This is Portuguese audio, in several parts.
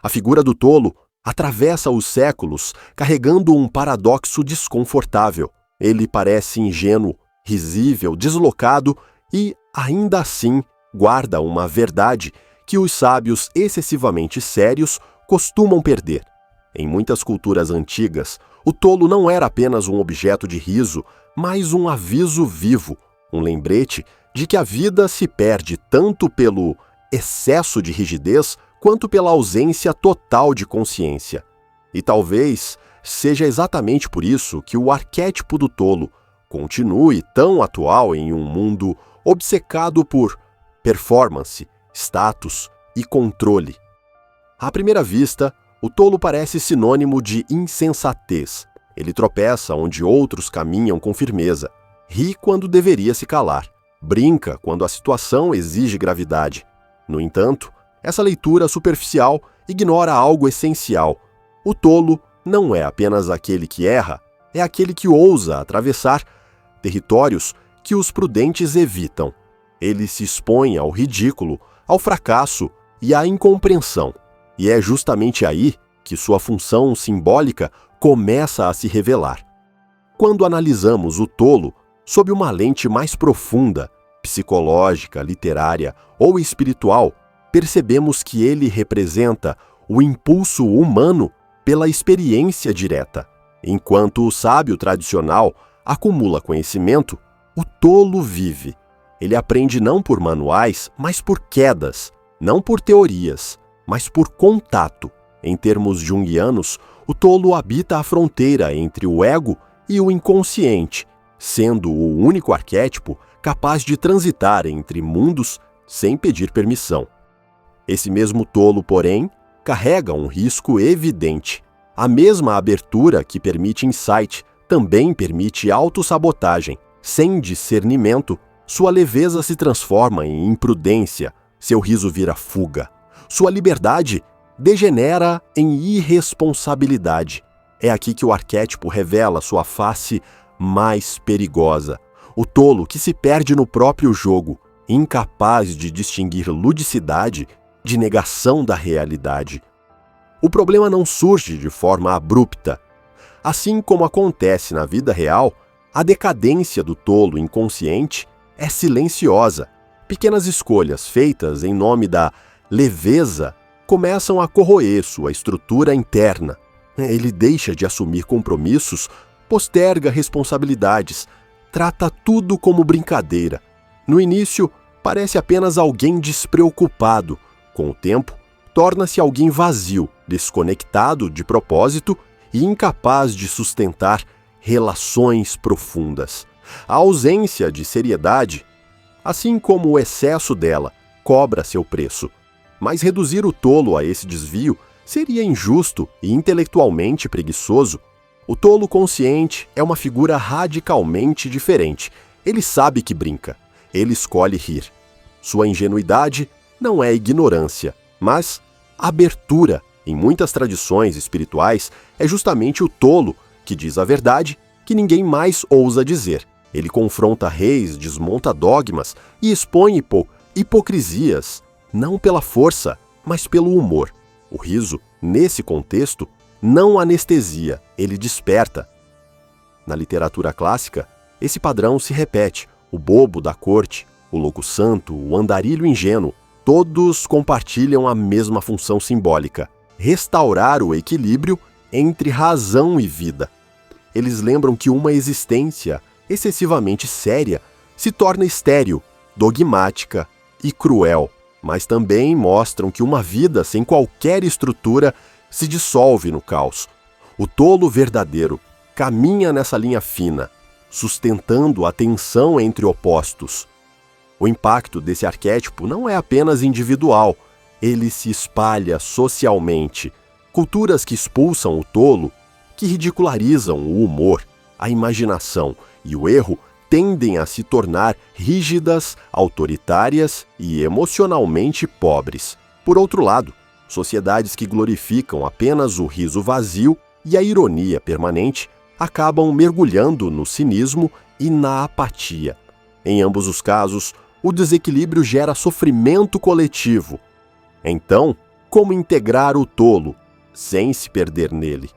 A figura do tolo atravessa os séculos carregando um paradoxo desconfortável. Ele parece ingênuo, risível, deslocado e, ainda assim, guarda uma verdade que os sábios excessivamente sérios costumam perder. Em muitas culturas antigas, o tolo não era apenas um objeto de riso, mas um aviso vivo, um lembrete de que a vida se perde tanto pelo excesso de rigidez quanto pela ausência total de consciência. E talvez seja exatamente por isso que o arquétipo do tolo continue tão atual em um mundo obcecado por performance, status e controle. À primeira vista, o tolo parece sinônimo de insensatez. Ele tropeça onde outros caminham com firmeza, ri quando deveria se calar, brinca quando a situação exige gravidade. No entanto, essa leitura superficial ignora algo essencial. O tolo não é apenas aquele que erra, é aquele que ousa atravessar territórios que os prudentes evitam. Ele se expõe ao ridículo, ao fracasso e à incompreensão. E é justamente aí que sua função simbólica começa a se revelar. Quando analisamos o tolo sob uma lente mais profunda, psicológica, literária ou espiritual, percebemos que ele representa o impulso humano pela experiência direta. Enquanto o sábio tradicional acumula conhecimento, o tolo vive. Ele aprende não por manuais, mas por quedas, não por teorias, mas por contato. Em termos junguianos, o tolo habita a fronteira entre o ego e o inconsciente, sendo o único arquétipo capaz de transitar entre mundos sem pedir permissão. Esse mesmo tolo, porém, carrega um risco evidente. A mesma abertura que permite insight também permite autossabotagem. Sem discernimento, sua leveza se transforma em imprudência, seu riso vira fuga. Sua liberdade degenera em irresponsabilidade. É aqui que o arquétipo revela sua face mais perigosa. O tolo que se perde no próprio jogo, incapaz de distinguir ludicidade de negação da realidade. O problema não surge de forma abrupta. Assim como acontece na vida real, a decadência do tolo inconsciente é silenciosa. Pequenas escolhas feitas em nome da leveza começam a corroer sua estrutura interna. Ele deixa de assumir compromissos, posterga responsabilidades, trata tudo como brincadeira. No início, parece apenas alguém despreocupado. Com o tempo, torna-se alguém vazio, desconectado de propósito e incapaz de sustentar relações profundas. A ausência de seriedade, assim como o excesso dela, cobra seu preço. Mas reduzir o tolo a esse desvio seria injusto e intelectualmente preguiçoso. O tolo consciente é uma figura radicalmente diferente. Ele sabe que brinca. Ele escolhe rir. Sua ingenuidade não é ignorância, mas abertura. Em muitas tradições espirituais, é justamente o tolo que diz a verdade que ninguém mais ousa dizer. Ele confronta reis, desmonta dogmas e expõe hipocrisias, não pela força, mas pelo humor. O riso, nesse contexto, não anestesia, ele desperta. Na literatura clássica, esse padrão se repete. O bobo da corte, o louco santo, o andarilho ingênuo, todos compartilham a mesma função simbólica: restaurar o equilíbrio entre razão e vida. Eles lembram que uma existência excessivamente séria se torna estéril, dogmática e cruel, mas também mostram que uma vida sem qualquer estrutura se dissolve no caos. O tolo verdadeiro caminha nessa linha fina, sustentando a tensão entre opostos. O impacto desse arquétipo não é apenas individual, ele se espalha socialmente. Culturas que expulsam o tolo, que ridicularizam o humor, a imaginação e o erro, tendem a se tornar rígidas, autoritárias e emocionalmente pobres. Por outro lado, sociedades que glorificam apenas o riso vazio e a ironia permanente acabam mergulhando no cinismo e na apatia. Em ambos os casos, o desequilíbrio gera sofrimento coletivo. Então, como integrar o tolo, sem se perder nele.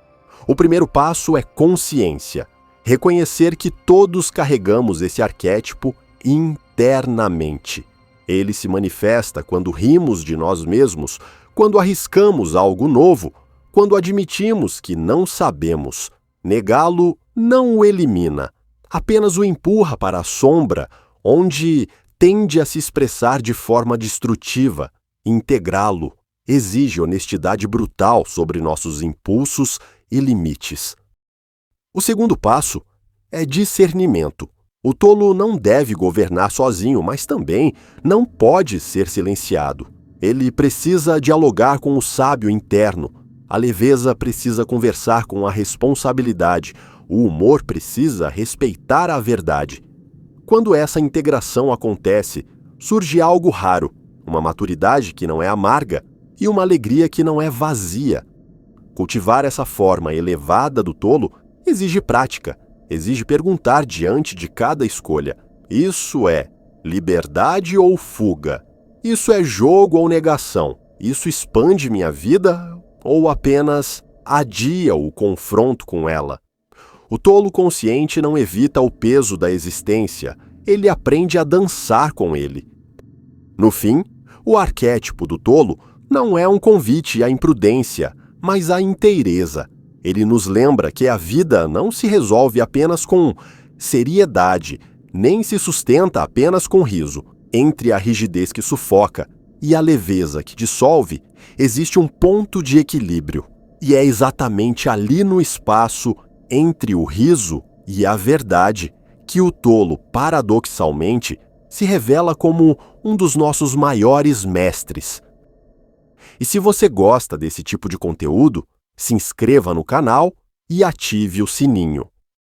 O primeiro passo é consciência. Reconhecer que todos carregamos esse arquétipo internamente. Ele se manifesta quando rimos de nós mesmos, quando arriscamos algo novo, quando admitimos que não sabemos. Negá-lo não o elimina, apenas o empurra para a sombra, onde tende a se expressar de forma destrutiva. Integrá-lo exige honestidade brutal sobre nossos impulsos e limites. O segundo passo é discernimento. O tolo não deve governar sozinho, mas também não pode ser silenciado. Ele precisa dialogar com o sábio interno. A leveza precisa conversar com a responsabilidade. O humor precisa respeitar a verdade. Quando essa integração acontece, surge algo raro, uma maturidade que não é amarga e uma alegria que não é vazia. Cultivar essa forma elevada do tolo exige prática, exige perguntar diante de cada escolha. Isso é liberdade ou fuga? Isso é jogo ou negação? Isso expande minha vida ou apenas adia o confronto com ela? O tolo consciente não evita o peso da existência, ele aprende a dançar com ele. No fim, o arquétipo do tolo não é um convite à imprudência, mas à inteireza. Ele nos lembra que a vida não se resolve apenas com seriedade, nem se sustenta apenas com riso. Entre a rigidez que sufoca e a leveza que dissolve, existe um ponto de equilíbrio. E é exatamente ali no espaço entre o riso e a verdade que o tolo, paradoxalmente, se revela como um dos nossos maiores mestres. E se você gosta desse tipo de conteúdo, se inscreva no canal e ative o sininho.